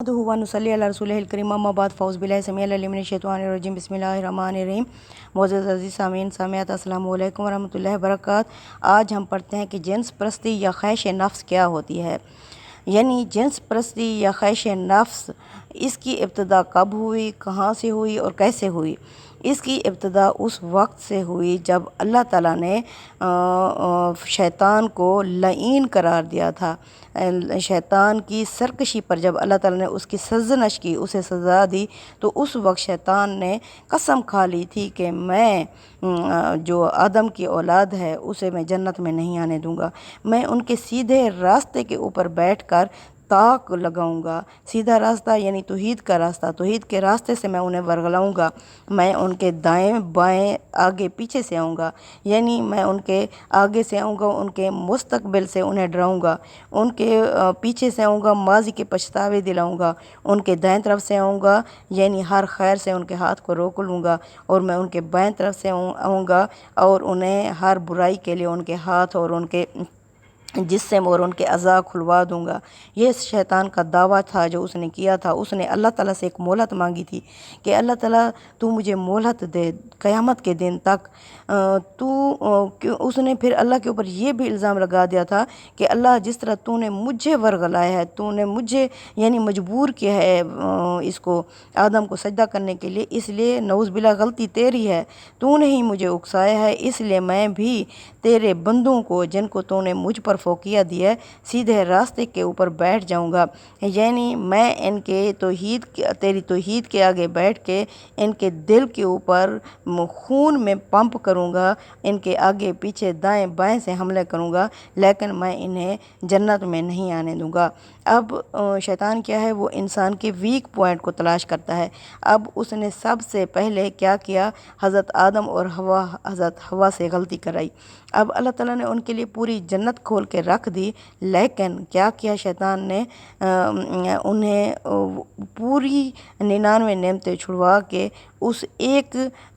हुआ नसल्ली अला रसूलिहिल करीम अम्मा बाद फ़ौज़ बिल्लाहि समीअल अलीम मिनश शैतानिर रजीम बिस्मिल्लाहिर रहमानिर रहीम। मोअज़्ज़ज़ अज़ीज़ सामीन सामियात अस्सलामु अलैकुम व रहमतुल्लाहि व बरकातहू। आज हम पढ़ते हैं कि जिन्स परस्ती या ख्वाहिश नफ्स क्या होती है। यानी जिन्स परस्ती या ख्वाहिश नफ्स, इसकी इब्तिदा कब हुई, कहाँ से हुई और कैसे हुई। इसकी इब्तिदा उस वक्त से हुई जब अल्लाह ताला ने शैतान को लईन करार दिया था। शैतान की सरकशी पर जब अल्लाह ताला ने उसकी सरज़नश की, उसे सज़ा दी, तो उस वक्त शैतान ने कसम खा ली थी कि मैं जो आदम की औलाद है उसे मैं जन्नत में नहीं आने दूंगा। मैं उनके सीधे रास्ते के ऊपर बैठकर ताक लगाऊंगा। सीधा रास्ता यानी तौहीद का रास्ता, तौहीद के रास्ते से मैं उन्हें वर्गलाऊंगा। मैं उनके दाएं बाएं आगे पीछे से आऊँगा, यानी मैं उनके आगे से आऊँगा, उनके मुस्तकबिल से उन्हें डराऊंगा, उनके पीछे से आऊँगा, माजी के पछतावे दिलाऊंगा, उनके दाएं तरफ से आऊँगा यानी हर खैर से उनके हाथ को रोक लूँगा, और मैं उनके बाएं तरफ से आऊँगा और उन्हें हर बुराई के लिए उनके हाथ और उनके जिस्म और उनके अज़ा खुलवा दूंगा। ये शैतान का दावा था जो उसने किया था। उसने अल्लाह ताला से एक मोहलत मांगी थी कि अल्लाह ताला तू मुझे मोहलत दे क़यामत के दिन तक। उसने फिर अल्लाह के ऊपर ये भी इल्ज़ाम लगा दिया था कि अल्लाह जिस तरह तूने मुझे वर्गलाया है, तूने मुझे यानी मजबूर किया है इसको आदम को सजदा करने के लिए, इसलिए नऊज़ बिल्लाह गलती तेरी है, तूने ही मुझे उकसाया है, इसलिए मैं भी तेरे बंदों को जिनको तूने मुझ पर फोकिया दिया है सीधे रास्ते के ऊपर बैठ जाऊंगा। यानी मैं इनके तेरी तौहीद के आगे बैठ के इनके दिल के ऊपर खून में पंप करूंगा, इनके आगे पीछे दाएं बाएं से हमले करूंगा, लेकिन मैं इन्हें जन्नत में नहीं आने दूंगा। अब शैतान क्या है, वो इंसान के वीक पॉइंट को तलाश करता है। अब उसने सबसे पहले क्या किया, हज़रत आदम और हज़रत हवा से गलती कराई। अब अल्लाह ताला ने उनके लिए पूरी जन्नत खोल के रख दी, लेकिन क्या किया शैतान ने, उन्हें पूरी 99 नेमतें छुड़वा के उस एक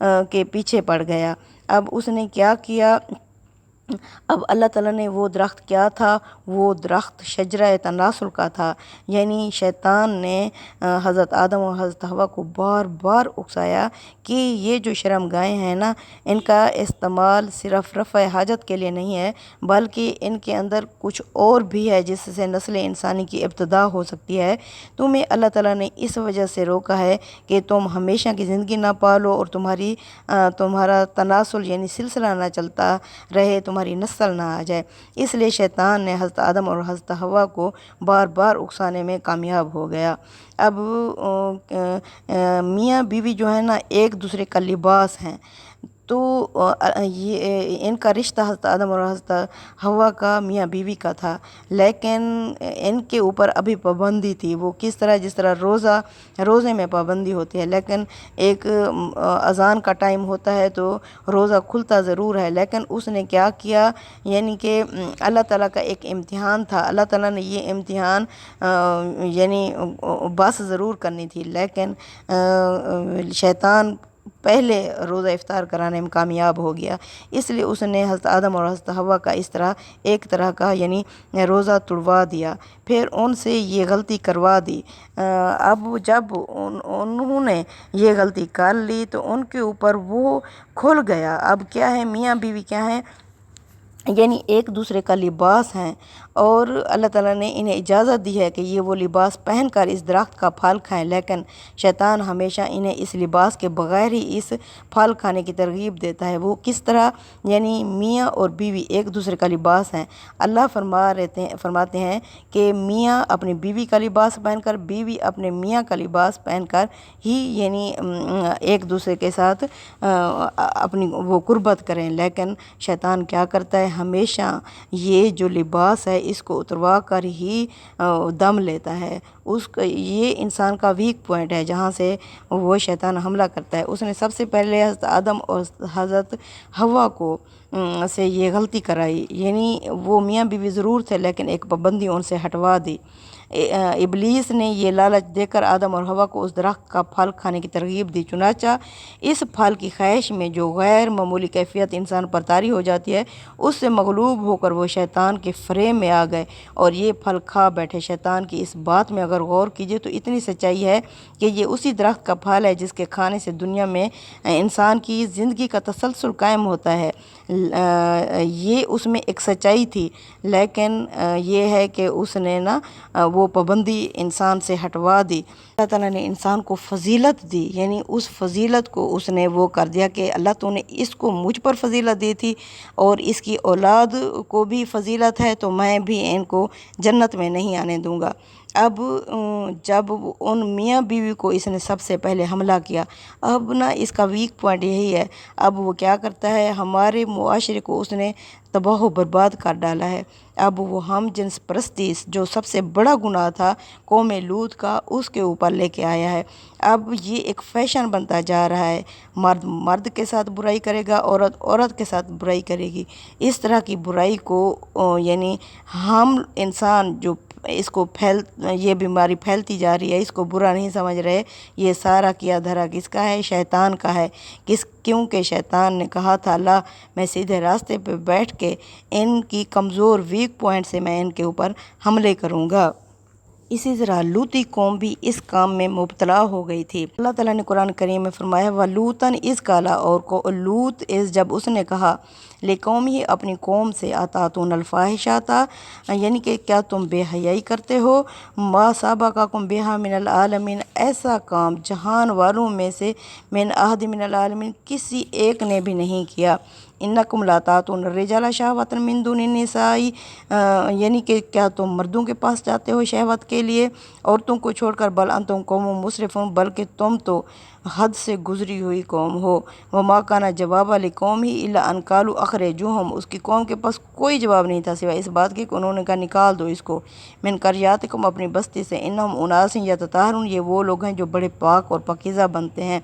के पीछे पड़ गया। अब उसने क्या किया, अब अल्लाह ताला ने वो दरख्त क्या था, वो दरख्त शजरा तनासुल का था। यानी शैतान ने हज़रत आदम और हज़रत हवा को बार बार उकसाया कि ये जो शर्मगाहें हैं ना, इनका इस्तेमाल सिर्फ़ रफ़ा हाजत के लिए नहीं है, बल्कि इनके अंदर कुछ और भी है जिससे नस्ल इंसानी की इब्तिदा हो सकती है। तुम्हें अल्लाह ताला ने इस वजह से रोका है कि तुम हमेशा की ज़िंदगी ना पालो और तुम्हारा तनासुल यानी सिलसिला ना चलता रहे, तुम्हारी नस्ल ना आ जाए। इसलिए शैतान ने हज़रत आदम और हज़रत हवा को बार बार उकसाने में कामयाब हो गया। अब मियाँ बीवी जो है ना, एक दूसरे का लिबास हैं। तो ये इनका रिश्ता हज़रत आदम और हज़रत हवा का मियाँ बीवी का था, लेकिन इनके ऊपर अभी पाबंदी थी। वो किस तरह, जिस तरह रोज़े में पाबंदी होती है, लेकिन एक अज़ान का टाइम होता है तो रोज़ा खुलता ज़रूर है। लेकिन उसने क्या किया, यानी कि अल्लाह ताला का एक इम्तिहान था, अल्लाह ताला ने ये इम्तिहान यानी बस ज़रूर करनी थी, लेकिन शैतान पहले रोज़ा इफ्तार कराने में कामयाब हो गया। इसलिए उसने हज़रत आदम और हज़रत हवा का इस तरह एक तरह का यानी रोज़ा तुड़वा दिया, फिर उनसे ये गलती करवा दी। अब जब उन्होंने ये गलती कर ली तो उनके ऊपर वो खुल गया। अब क्या है, मियाँ बीवी क्या है, यानी एक दूसरे का लिबास हैं, और अल्लाह ताला ने इन्हें इजाज़त दी है कि ये वो लिबास पहनकर इस दरख्त का फल खाएं, लेकिन शैतान हमेशा इन्हें इस लिबास के बग़ैर ही इस फल खाने की तरगीब देता है। वो किस तरह, यानी मियाँ और बीवी एक दूसरे का लिबास हैं। अल्लाह फरमाते हैं कि मियाँ अपनी बीवी का लिबास पहनकर, बीवी अपने मियाँ का लिबास पहनकर ही यानी एक दूसरे के साथ अपनी वो कुर्बत करें। लेकिन शैतान क्या करता है, हमेशा ये जो लिबास है इसको उतरवा कर ही दम लेता है। ये इंसान का वीक पॉइंट है जहाँ से वो शैतान हमला करता है। उसने सबसे पहले हज़रत आदम और हज़रत हवा को से ये गलती कराई, यानी वो मियाँ बीवी ज़रूर थे लेकिन एक पाबंदी उनसे हटवा दी। इबलीस ने ये लालच देकर आदम और हवा को उस दरख्त का फल खाने की तरगीब दी। चुनाचा इस फल की ख्वाहिश में जो गैर मामूली कैफियत इंसान पर तारी हो जाती है, उससे मगलूब होकर वो शैतान के फ़रेब में आ गए और ये फल खा बैठे। शैतान की इस बात में अगर गौर कीजिए तो इतनी सच्चाई है कि ये उसी दरख्त का फल है जिसके खाने से दुनिया में इंसान की ज़िंदगी का तसलसल कायम होता है। ये उसमें एक सच्चाई थी, लेकिन ये है कि उसने ना वो पाबंदी इंसान से हटवा दी। अल्लाह ताला ने इंसान को फ़जीलत दी, यानी उस फ़जीलत को उसने वो कर दिया कि अल्लाह तूने इसको मुझ पर फ़जीलत दी थी और इसकी औलाद को भी फ़जीलत है, तो मैं भी इनको जन्नत में नहीं आने दूँगा। अब जब उन मियाँ बीवी को इसने सबसे पहले हमला किया, अब ना इसका वीक पॉइंट यही है। अब वो क्या करता है, हमारे मुआशरे को उसने तबाह बर्बाद कर डाला है। अब वो हम जिन्स परस्ती जो सबसे बड़ा गुनाह था कौम लूत का, उसके ऊपर लेके आया है। अब ये एक फ़ैशन बनता जा रहा है, मर्द मर्द के साथ बुराई करेगा, औरत औरत के साथ बुराई करेगी। इस तरह की बुराई को यानी हम इंसान जो इसको ये बीमारी फैलती जा रही है, इसको बुरा नहीं समझ रहे। ये सारा किया धरा किसका है? शैतान का है। क्योंकि शैतान ने कहा था, अल्लाह मैं सीधे रास्ते पे बैठ के इनकी कमज़ोर वीक पॉइंट से मैं इनके ऊपर हमले करूँगा। इसी तरह लूती कौम भी इस काम में मुब्तला हो गई थी। अल्लाह ताला ने कुरान करीम में फरमाया, व लूतन इस काला, और को लूत इस जब उसने कहा ले कौम ही अपनी कौम से, अतातुन अल्फाहिशाता, यानी कि क्या तुम बेहयाई करते हो, मा साबकाकुम बिहा मिनल आलमीन, ऐसा काम जहान वालों में से मिन अहद मिनल आलमीन किसी एक ने भी नहीं किया। इन्नकुम लातातुन रिजाला शहवतन मिन दुनिन निसाई, यानी कि क्या तुम मर्दों के पास जाते हो शहवत के लिए औरतों को छोड़कर, बल अंतुम कौम मुसरिफुन, बल्कि तुम तो हद से गुजरी हुई कौम हो। व माकाना जवाब वाली कौम ही इला अनकालू अखरजुहुम, उसकी कौम के पास कोई जवाब नहीं था सिवाय इस बात के कि उन्होंने कहा निकाल दो इसको, मिन करियातिकुम, अपनी बस्ती से, इन्नहुम उनासिन यतताहरून, ये वो लोग हैं जो बड़े पाक और पाकीज़ा बनते हैं।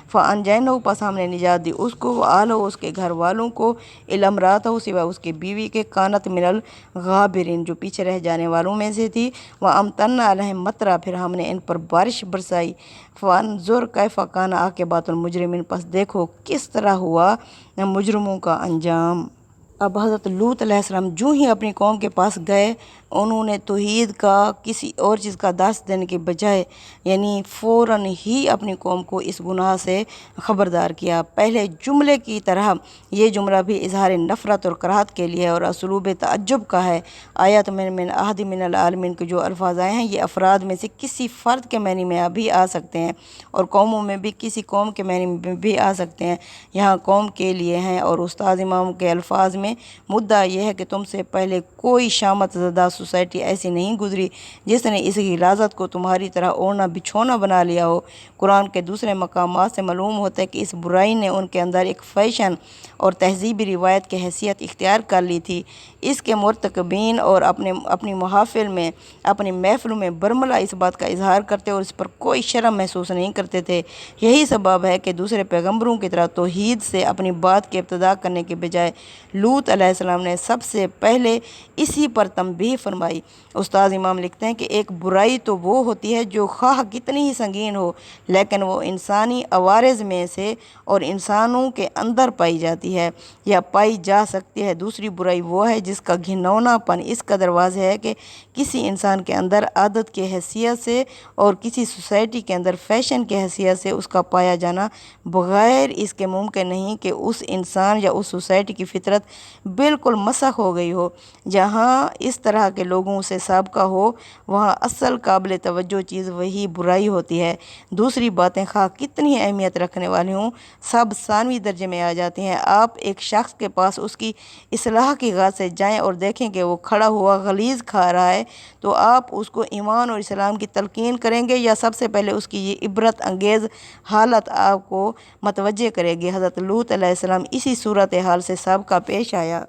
फ़अनजैनहु, पस हमने निजात दी उसको, व आलहु, उसके घर वालों को, इल्ला इम्राअतहु, सिवा उसकी बीवी के, कानत मिनल गाबिरीन, जो पीछे रह जाने वालों में से थी। व अमतन्ना अलैहिम मतरा, फिर हमने इन पर बारिश बरसाई। फ़अन्ज़ुर कैफ़ कान आक़िबतुल मुजरिमीन, पस देखो किस तरह हुआ मुजरिमों का अंजाम। अब हज़रत लूत अलैहिस्सलाम जो ही अपनी कौम के पास गए, उन्होंने तौहीद का किसी और चीज़ का दर्स देने के बजाय यानी फ़ौरन ही अपनी कौम को इस गुनाह से ख़बरदार किया। पहले जुमले की तरह ये जुमला भी इजहार नफ़रत और कराहत के लिए और असलूब तअज्जुब का है। आयत मिन अहद मिनल आलमीन के जो अल्फाज आए हैं, ये अफराद में से किसी फ़र्द के मानी में भी आ सकते हैं और कौमों में भी किसी कौम के मानी में भी आ सकते हैं। यहाँ कौम के लिए हैं। और उस्ताद इमाम के अल्फाज में मुद्दा यह है कि तुमसे पहले कोई शामत ज़दा सोसाइटी ऐसी नहीं गुजरी जिसने इस गिलाज़त को तुम्हारी तरह ओढ़ना बिछोना बना लिया हो। कुरान के दूसरे मकामात से मालूम होता है कि इस बुराई ने उनके अंदर एक फ़ैशन और तहज़ीबी रिवायत की हैसियत इख्तियार कर ली थी। इसके मुर्तकबीन और अपनी महाफिल में, अपनी महफिलों में बरमला इस बात का इजहार करते और इस पर कोई शर्म महसूस नहीं करते थे। यही सबब है कि दूसरे पैगम्बरों की तरह तौहीद से अपनी बात की इब्तिदा करने के बजाय लूत अलैहिस्सलाम ने सबसे पहले इसी पर तंबीह फरमाई। उस्ताद इमाम लिखते हैं कि एक बुराई तो वो होती है जो ख़्वाह कितनी ही संगीन हो, लेकिन वो इंसानी अवारिज़ में से और इंसानों के अंदर पाई जाती है या पाई जा सकती है। दूसरी बुराई वो है जिसका घिनौनापन इस कदर वाज़ेह है कि किसी इंसान के अंदर आदत की हैसियत से और किसी सोसाइटी के अंदर फ़ैशन की हैसियत से उसका पाया जाना बग़ैर इसके मुमकिन नहीं कि उस इंसान या उस सोसाइटी की फ़ितरत बिल्कुल मसख़ हो गई हो। जहाँ इस तरह के लोगों से साबका हो, वहाँ असल काबिल तवज्जो चीज़ वही बुराई होती है। दूसरी बातें खा कितनी अहमियत रखने वाली हों, सब सानवी दर्जे में आ जाती हैं। आप एक शख्स के पास उसकी इस्लाह की गाज़ से जाएं और देखें कि वो खड़ा हुआ गलीज़ खा रहा है, तो आप उसको ईमान और इस्लाम की तलकीन करेंगे या सबसे पहले उसकी ये इबरत अंगेज़ हालत आपको मतवज्जे करेगी। हज़रत लूत अलैहिस्सलाम इसी सूरत हाल से सबका पेश आया।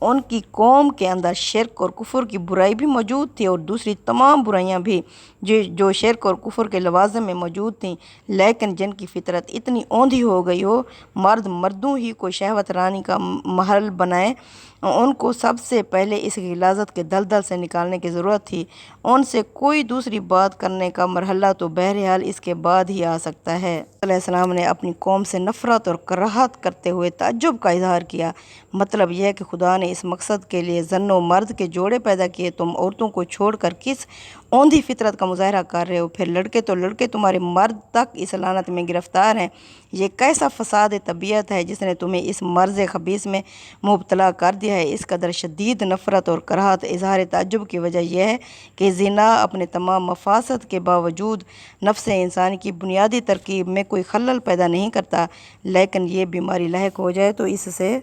ان کی قوم کے اندر شرک اور کفر کی برائی بھی موجود تھی اور دوسری تمام برائیاں بھی جو شرک اور کفر کے لوازم میں موجود تھیں، لیکن جن کی فطرت اتنی اوندھی ہو گئی ہو، مرد مردوں ہی کو شہوت رانی کا محل بنائے، ان کو سب سے پہلے اس غلاظت کے دلدل سے نکالنے کی ضرورت تھی۔ ان سے کوئی دوسری بات کرنے کا مرحلہ تو بہرحال اس کے بعد ہی آ سکتا ہے۔ علیہ السلام نے اپنی قوم سے نفرت اور کراہت کرتے ہوئے تعجب کا اظہار کیا۔ مطلب یہ ہے کہ خدا نے اس مقصد کے لیے زن و مرد کے جوڑے پیدا کیے، تم عورتوں کو چھوڑ کر کس اوندھی فطرت کا مظاہرہ کر رہے ہو؟ پھر لڑکے تو لڑکے تمہارے مرد تک اس لعنت میں گرفتار ہیں۔ یہ کیسا فساد طبیعت ہے جس نے تمہیں اس مرض خبیث میں مبتلا کر دیا ہے؟ اس قدر شدید نفرت اور کراہت اظہار تعجب کی وجہ یہ ہے کہ زنا اپنے تمام مفاسد کے باوجود نفس انسانی کی بنیادی ترکیب میں کوئی خلل پیدا نہیں کرتا، لیکن یہ بیماری لاحق ہو جائے تو اس سے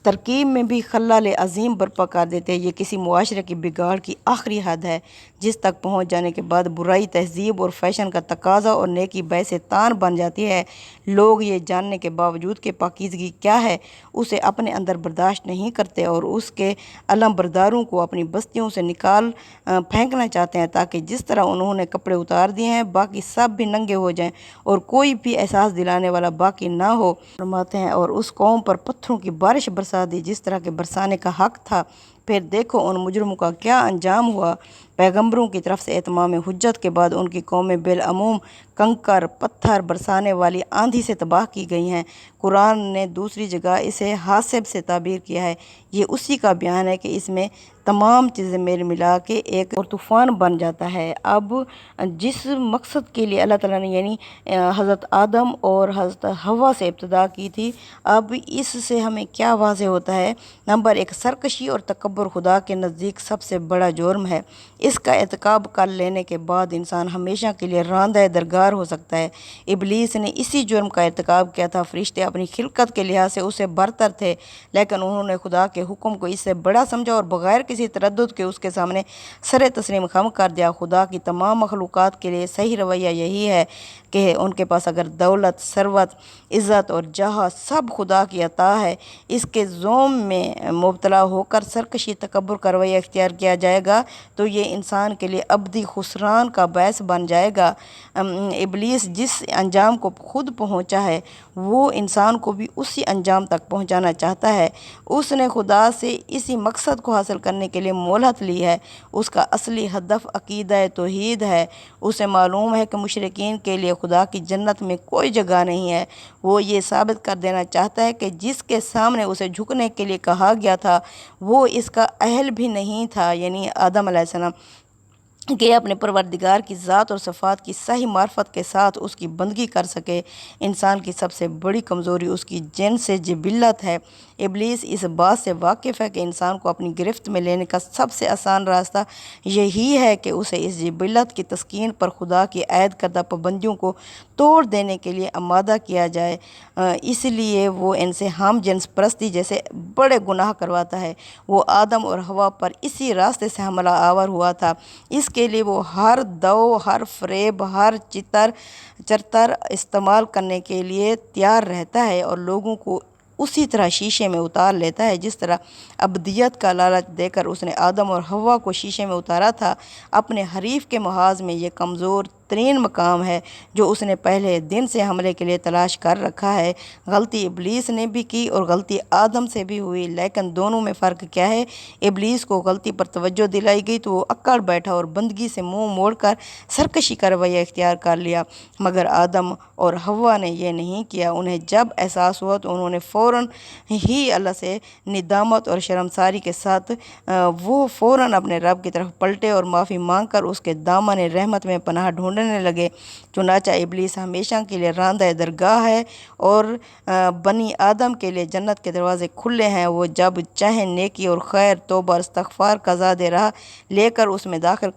ترکیب میں بھی خلل عظیم برپا کر دیتے ہیں۔ یہ کسی معاشرے کی بگاڑ کی آخری حد ہے جس تک پہنچ جانے کے بعد برائی تہذیب اور فیشن کا تقاضا اور نیکی باعث تان بن جاتی ہے۔ لوگ یہ جاننے کے باوجود کہ پاکیزگی کیا ہے اسے اپنے اندر برداشت نہیں کرتے اور اس کے علم برداروں کو اپنی بستیوں سے نکال پھینکنا چاہتے ہیں تاکہ جس طرح انہوں نے کپڑے اتار دیے ہیں باقی سب بھی ننگے ہو جائیں اور کوئی بھی احساس دلانے والا باقی نہ ہو۔ فرماتے ہیں اور اس قوم پر پتھروں کی بارش برسا دی جس طرح کے برسانے کا حق تھا، پھر دیکھو ان مجرموں کا کیا انجام ہوا۔ پیغمبروں کی طرف سے اتمام حجت کے بعد ان کی قومیں بالعموم کنکر پتھر برسانے والی آندھی سے تباہ کی گئی ہیں۔ قرآن نے دوسری جگہ اسے حاسب سے تعبیر کیا ہے۔ یہ اسی کا بیان ہے کہ اس میں تمام چیزیں میل ملا کے ایک اور طوفان بن جاتا ہے۔ اب جس مقصد کے لیے اللہ تعالیٰ نے یعنی حضرت آدم اور حضرت حوا سے ابتدا کی تھی، اب اس سے ہمیں کیا واضح ہوتا ہے؟ نمبر ایک، سرکشی اور تکبر خدا کے نزدیک سب سے بڑا جرم ہے۔ اس کا ارتکاب کر لینے کے بعد انسان ہمیشہ کے لیے راندہ درگار ہو سکتا ہے۔ ابلیس نے اسی جرم کا ارتکاب کیا تھا۔ فرشتے اپنی خلقت کے لحاظ سے اسے برتر تھے، لیکن انہوں نے خدا کے حکم کو اس سے بڑا سمجھا اور بغیر کسی تردد کے اس کے سامنے سر تسلیم خم کر دیا۔ خدا کی تمام مخلوقات کے لیے صحیح رویہ یہی ہے کہ ان کے پاس اگر دولت، ثروت، عزت اور جاہ سب خدا کی عطا ہے، اس کے زوم میں مبتلا ہو کر سرکشی تکبر کا رویہ اختیار کیا جائے گا تو یہ انسان کے لیے ابدی خسران کا باعث بن جائے گا۔ ابلیس جس انجام کو خود پہنچا ہے وہ انسان کو بھی اسی انجام تک پہنچانا چاہتا ہے۔ اس نے خدا سے اسی مقصد کو حاصل کرنے کے لیے مہلت لی ہے۔ اس کا اصلی ہدف عقیدہ توحید ہے۔ اسے معلوم ہے کہ مشرکین کے لیے خدا کی جنت میں کوئی جگہ نہیں ہے۔ وہ یہ ثابت کر دینا چاہتا ہے کہ جس کے سامنے اسے جھکنے کے لیے کہا گیا تھا وہ اس کا اہل بھی نہیں تھا، یعنی آدم علیہ السلام، کہ اپنے پروردگار کی ذات اور صفات کی صحیح معرفت کے ساتھ اس کی بندگی کر سکے۔ انسان کی سب سے بڑی کمزوری اس کی جنس جبلت ہے۔ ابلیس اس بات سے واقف ہے کہ انسان کو اپنی گرفت میں لینے کا سب سے آسان راستہ یہی ہے کہ اسے اس جبلت کی تسکین پر خدا کی عائد کردہ پابندیوں کو توڑ دینے کے لیے آمادہ کیا جائے۔ اس لیے وہ ان سے ہم جنس پرستی جیسے بڑے گناہ کرواتا ہے۔ وہ آدم اور حوا پر اسی راستے سے حملہ آور ہوا تھا۔ اس کے لیے وہ ہر دو، ہر فریب، ہر چتر استعمال کرنے کے لیے تیار رہتا ہے اور لوگوں کو اسی طرح شیشے میں اتار لیتا ہے جس طرح ابدیت کا لالچ دے کر اس نے آدم اور حوا کو شیشے میں اتارا تھا۔ اپنے حریف کے محاذ میں یہ کمزور ترین مقام ہے جو اس نے پہلے دن سے حملے کے لیے تلاش کر رکھا ہے۔ غلطی ابلیس نے بھی کی اور غلطی آدم سے بھی ہوئی، لیکن دونوں میں فرق کیا ہے؟ ابلیس کو غلطی پر توجہ دلائی گئی تو وہ اکڑ بیٹھا اور بندگی سے منہ موڑ کر سرکشی کا رویہ اختیار کر لیا، مگر آدم اور حوا نے یہ نہیں کیا۔ انہیں جب احساس ہوا تو انہوں نے فوراً ہی اللہ سے ندامت اور شرمساری کے ساتھ وہ فوراً اپنے رب کی طرف پلٹے اور معافی مانگ کر اس کے دامن رحمت میں پناہ ڈھونڈنے لگے۔ چنانچہ ابلیس ہمیشہ کے لیے راندہ درگاہ ہے اور بنی آدم کے لیے جنت کے دروازے کھلے ہیں۔ وہ جب چاہیں نیکی اور خیر، توبہ اور استغفار کا زاد راہ لے کر اس میں داخل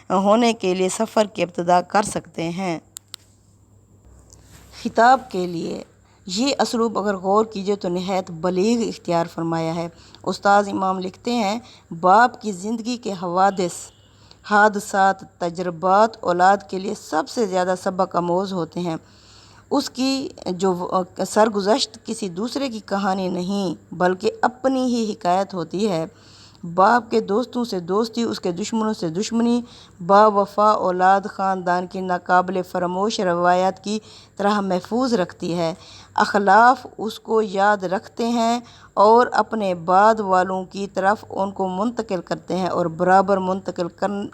ہونے کے لیے سفر کی ابتدا کر سکتے ہیں۔ خطاب کے لیے یہ اسلوب اگر غور کیجیے تو نہایت بلیغ اختیار فرمایا ہے۔ استاذ امام لکھتے ہیں، باپ کی زندگی کے حادثات، تجربات اولاد کے لیے سب سے زیادہ سبق آموز ہوتے ہیں۔ اس کی جو سرگزشت کسی دوسرے کی کہانی نہیں بلکہ اپنی ہی حکایت ہوتی ہے۔ باپ کے دوستوں سے دوستی، اس کے دشمنوں سے دشمنی، با وفا اولاد خاندان کی ناقابل فراموش روایات کی طرح محفوظ رکھتی ہے۔ اخلاف اس کو یاد رکھتے ہیں اور اپنے بعد والوں کی طرف ان کو منتقل کرتے ہیں اور برابر منتقل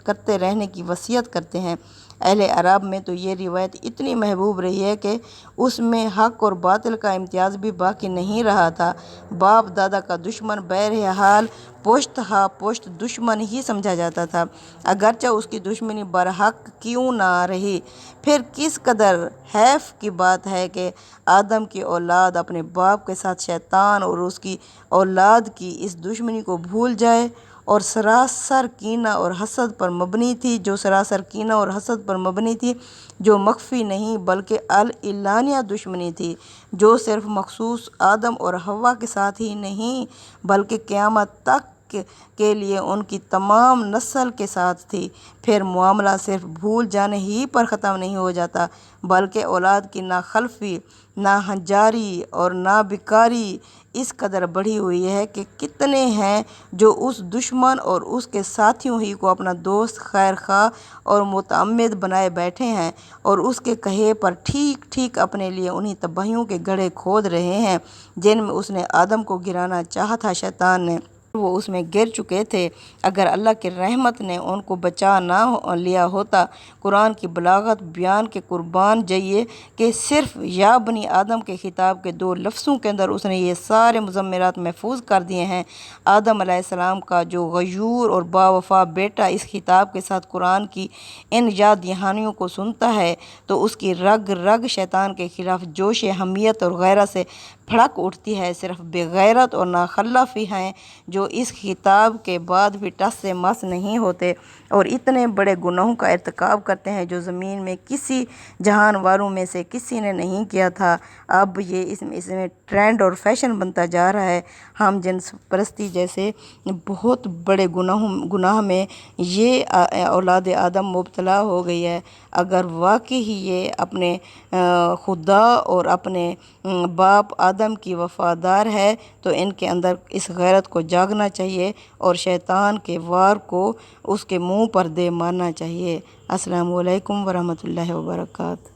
کرتے رہنے کی وصیت کرتے ہیں۔ اہل عرب میں تو یہ روایت اتنی محبوب رہی ہے کہ اس میں حق اور باطل کا امتیاز بھی باقی نہیں رہا تھا۔ باپ دادا کا دشمن بہرحال پشت ہا پشت دشمن ہی سمجھا جاتا تھا، اگرچہ اس کی دشمنی برحق کیوں نہ رہی۔ پھر کس قدر حیف کی بات ہے کہ آدم کی اولاد اپنے باپ کے ساتھ شیطان اور اس کی اولاد کی اس دشمنی کو بھول جائے اور سراسر کینہ اور حسد پر مبنی تھی، جو مخفی نہیں بلکہ اعلانیہ دشمنی تھی، جو صرف مخصوص آدم اور حوا کے ساتھ ہی نہیں بلکہ قیامت تک کے لیے ان کی تمام نسل کے ساتھ تھی۔ پھر معاملہ صرف بھول جانے ہی پر ختم نہیں ہو جاتا بلکہ اولاد کی ناخلفی، ناہنجاری اور نابکاری اس قدر بڑھی ہوئی ہے کہ کتنے ہیں جو اس دشمن اور اس کے ساتھیوں ہی کو اپنا دوست، خیر خواہ اور متعمد بنائے بیٹھے ہیں اور اس کے کہے پر ٹھیک ٹھیک اپنے لیے انہی تباہیوں کے گڑھے کھود رہے ہیں جن میں اس نے آدم کو گرانا چاہا تھا۔ شیطان نے وہ اس میں گر چکے تھے، اگر اللہ کی رحمت نے ان کو بچا نہ لیا ہوتا۔ قرآن کی بلاغت بیان کے قربان جائیے کہ صرف یا بنی آدم کے خطاب کے 2 لفظوں کے اندر اس نے یہ سارے مضمرات محفوظ کر دیے ہیں۔ آدم علیہ السلام کا جو غیور اور باوفا بیٹا اس خطاب کے ساتھ قرآن کی ان یاد دہانیوں کو سنتا ہے تو اس کی رگ رگ شیطان کے خلاف جوش حمیت اور غیرت سے بھڑک اٹھتی ہے۔ صرف بے غیرت اور ناخلف ہی ہیں جو اس خطاب کے بعد بھی ٹس سے مس نہیں ہوتے اور اتنے بڑے گناہوں کا ارتکاب کرتے ہیں جو زمین میں کسی جہان والوں میں سے کسی نے نہیں کیا تھا۔ اب یہ اس میں ٹرینڈ اور فیشن بنتا جا رہا ہے۔ ہم جنس پرستی جیسے بہت بڑے گناہ میں یہ اولاد آدم مبتلا ہو گئی ہے۔ اگر واقعی ہی یہ اپنے خدا اور اپنے باپ آدم کی وفادار ہے تو ان کے اندر اس غیرت کو جاگنا چاہیے اور شیطان کے وار کو اس کے منہ پر دے مارنا چاہیے۔ السلام علیکم ورحمۃ اللہ وبرکاتہ۔